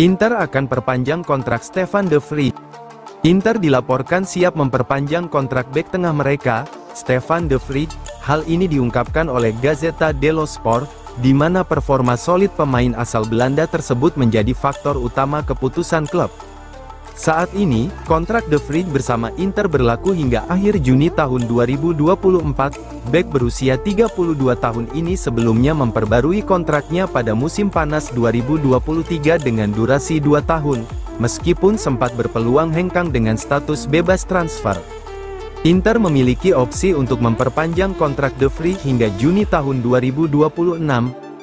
Inter akan perpanjang kontrak Stefan de Vrij. Inter dilaporkan siap memperpanjang kontrak bek tengah mereka, Stefan de Vrij. Hal ini diungkapkan oleh Gazzetta dello Sport, di mana performa solid pemain asal Belanda tersebut menjadi faktor utama keputusan klub. Saat ini, kontrak de Vrij bersama Inter berlaku hingga akhir Juni tahun 2024. Bek berusia 32 tahun ini sebelumnya memperbarui kontraknya pada musim panas 2023 dengan durasi 2 tahun, meskipun sempat berpeluang hengkang dengan status bebas transfer. Inter memiliki opsi untuk memperpanjang kontrak de Vrij hingga Juni tahun 2026.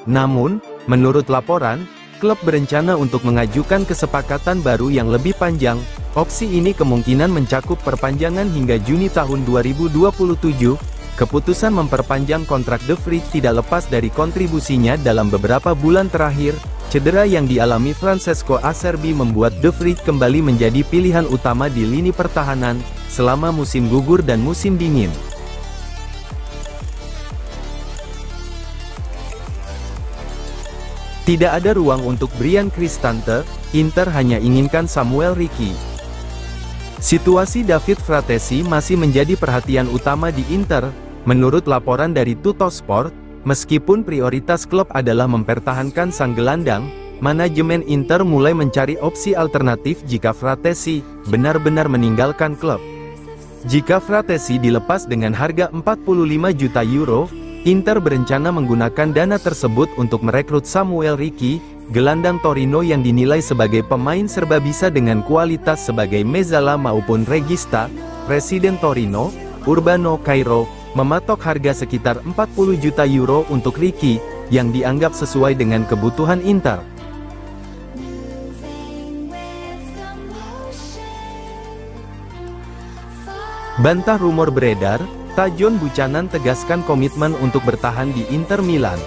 Namun, menurut laporan, klub berencana untuk mengajukan kesepakatan baru yang lebih panjang. Opsi ini kemungkinan mencakup perpanjangan hingga Juni tahun 2027. Keputusan memperpanjang kontrak de Vrij tidak lepas dari kontribusinya dalam beberapa bulan terakhir. Cedera yang dialami Francesco Acerbi membuat de Vrij kembali menjadi pilihan utama di lini pertahanan selama musim gugur dan musim dingin. Tidak ada ruang untuk Bryan Cristante, Inter hanya inginkan Samuel Ricky. Situasi David Fratesi masih menjadi perhatian utama di Inter, menurut laporan dari Tuttosport. Meskipun prioritas klub adalah mempertahankan sang gelandang, manajemen Inter mulai mencari opsi alternatif jika Fratesi benar-benar meninggalkan klub. Jika Fratesi dilepas dengan harga 45 juta euro, Inter berencana menggunakan dana tersebut untuk merekrut Samuel Ricky, gelandang Torino yang dinilai sebagai pemain serba bisa dengan kualitas sebagai mezzala maupun regista. Presiden Torino, Urbano Cairo, mematok harga sekitar 40 juta euro untuk Ricky, yang dianggap sesuai dengan kebutuhan Inter. Bantah rumor beredar, Tajon Buchanan tegaskan komitmen untuk bertahan di Inter Milan.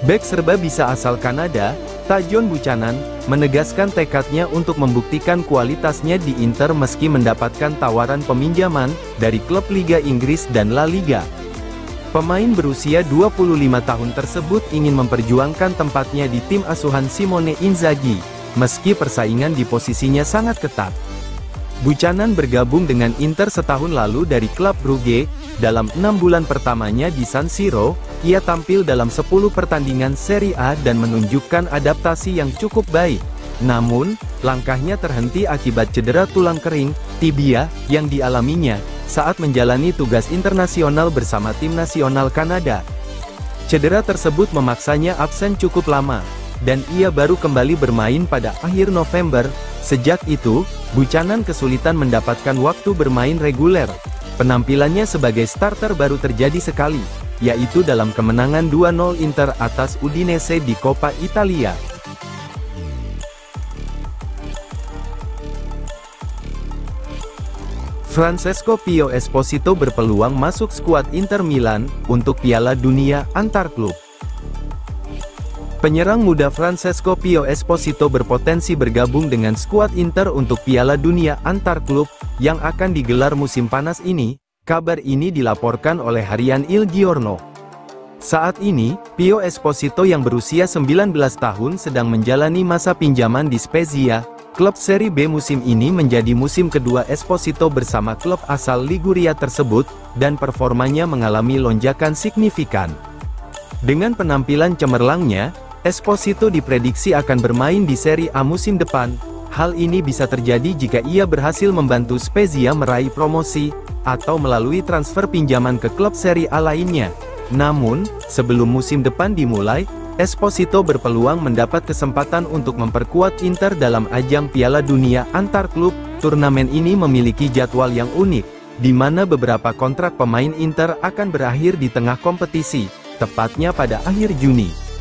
Bek serba bisa asal Kanada, Tajon Buchanan, menegaskan tekadnya untuk membuktikan kualitasnya di Inter meski mendapatkan tawaran peminjaman dari klub Liga Inggris dan La Liga. Pemain berusia 25 tahun tersebut ingin memperjuangkan tempatnya di tim asuhan Simone Inzaghi, meski persaingan di posisinya sangat ketat. Buchanan bergabung dengan Inter setahun lalu dari klub Brugge. Dalam 6 bulan pertamanya di San Siro, ia tampil dalam 10 pertandingan Serie A dan menunjukkan adaptasi yang cukup baik. Namun, langkahnya terhenti akibat cedera tulang kering, tibia, yang dialaminya, saat menjalani tugas internasional bersama tim nasional Kanada. Cedera tersebut memaksanya absen cukup lama, dan ia baru kembali bermain pada akhir November. Sejak itu, Buchanan kesulitan mendapatkan waktu bermain reguler. Penampilannya sebagai starter baru terjadi sekali, yaitu dalam kemenangan 2-0 Inter atas Udinese di Coppa Italia. Francesco Pio Esposito berpeluang masuk skuad Inter Milan untuk Piala Dunia antar klub. Penyerang muda Francesco Pio Esposito berpotensi bergabung dengan skuad Inter untuk Piala Dunia antar klub yang akan digelar musim panas ini. Kabar ini dilaporkan oleh harian Il Giorno. Saat ini, Pio Esposito yang berusia 19 tahun sedang menjalani masa pinjaman di Spezia, klub Serie B. Musim ini menjadi musim kedua Esposito bersama klub asal Liguria tersebut, dan performanya mengalami lonjakan signifikan. Dengan penampilan cemerlangnya, Esposito diprediksi akan bermain di Serie A musim depan. Hal ini bisa terjadi jika ia berhasil membantu Spezia meraih promosi, atau melalui transfer pinjaman ke klub Serie A lainnya. Namun, sebelum musim depan dimulai, Esposito berpeluang mendapat kesempatan untuk memperkuat Inter dalam ajang Piala Dunia antar klub. Turnamen ini memiliki jadwal yang unik, di mana beberapa kontrak pemain Inter akan berakhir di tengah kompetisi, tepatnya pada akhir Juni.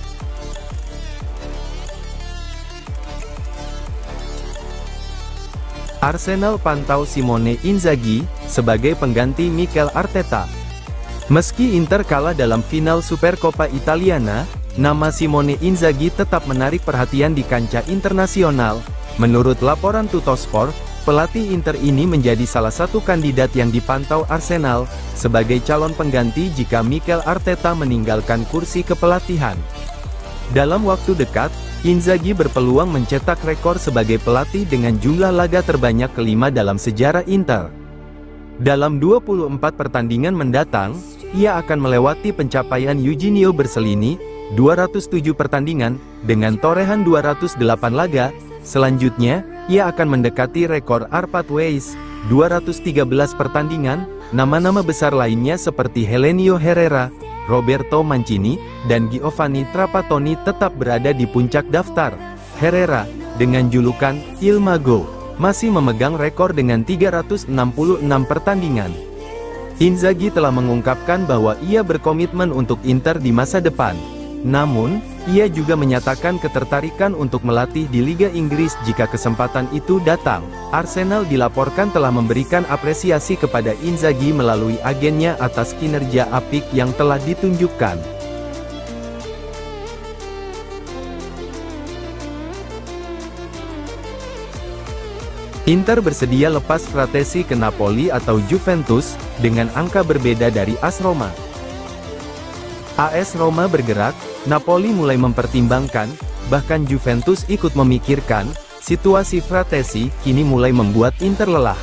Arsenal pantau Simone Inzaghi sebagai pengganti Mikel Arteta. Meski Inter kalah dalam final Supercoppa Italiana, nama Simone Inzaghi tetap menarik perhatian di kancah internasional. Menurut laporan Tuttosport, pelatih Inter ini menjadi salah satu kandidat yang dipantau Arsenal sebagai calon pengganti jika Mikel Arteta meninggalkan kursi kepelatihan. Dalam waktu dekat, Inzaghi berpeluang mencetak rekor sebagai pelatih dengan jumlah laga terbanyak kelima dalam sejarah Inter. Dalam 24 pertandingan mendatang, ia akan melewati pencapaian Eugenio Berselini, 207 pertandingan, dengan torehan 208 laga. Selanjutnya, ia akan mendekati rekor Arpad Weiss, 213 pertandingan. Nama-nama besar lainnya seperti Helenio Herrera, Roberto Mancini, dan Giovanni Trapattoni tetap berada di puncak daftar. Herrera, dengan julukan Il Mago, masih memegang rekor dengan 366 pertandingan. Inzaghi telah mengungkapkan bahwa ia berkomitmen untuk Inter di masa depan. Namun, ia juga menyatakan ketertarikan untuk melatih di Liga Inggris jika kesempatan itu datang. Arsenal dilaporkan telah memberikan apresiasi kepada Inzaghi melalui agennya atas kinerja apik yang telah ditunjukkan. Inter bersedia lepas Fratesi ke Napoli atau Juventus, dengan angka berbeda dari AS Roma. AS Roma bergerak, Napoli mulai mempertimbangkan, bahkan Juventus ikut memikirkan. Situasi Fratesi kini mulai membuat Inter lelah.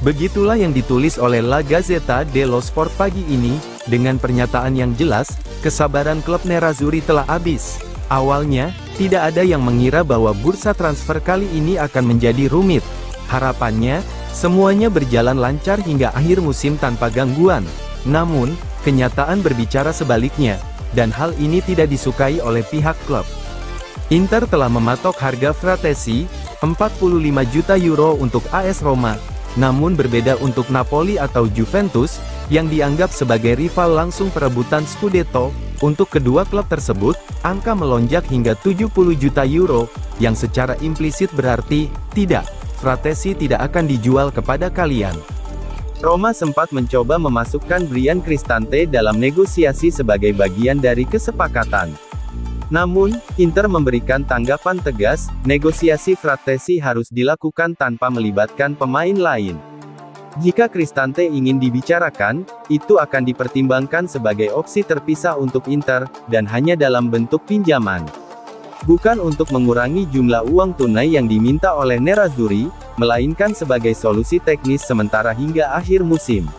Begitulah yang ditulis oleh La Gazzetta dello Sport pagi ini, dengan pernyataan yang jelas, kesabaran klub Nerazzurri telah habis. Awalnya, tidak ada yang mengira bahwa bursa transfer kali ini akan menjadi rumit. Harapannya, semuanya berjalan lancar hingga akhir musim tanpa gangguan. Namun, kenyataan berbicara sebaliknya, dan hal ini tidak disukai oleh pihak klub. Inter telah mematok harga Fratesi, 45 juta euro untuk AS Roma. Namun berbeda untuk Napoli atau Juventus, yang dianggap sebagai rival langsung perebutan Scudetto. Untuk kedua klub tersebut, angka melonjak hingga 70 juta euro, yang secara implisit berarti, tidak, Fratesi tidak akan dijual kepada kalian. Roma sempat mencoba memasukkan Bryan Cristante dalam negosiasi sebagai bagian dari kesepakatan. Namun, Inter memberikan tanggapan tegas, negosiasi Fratesi harus dilakukan tanpa melibatkan pemain lain. Jika Cristante ingin dibicarakan, itu akan dipertimbangkan sebagai opsi terpisah untuk Inter, dan hanya dalam bentuk pinjaman. Bukan untuk mengurangi jumlah uang tunai yang diminta oleh Nerazzurri, melainkan sebagai solusi teknis sementara hingga akhir musim.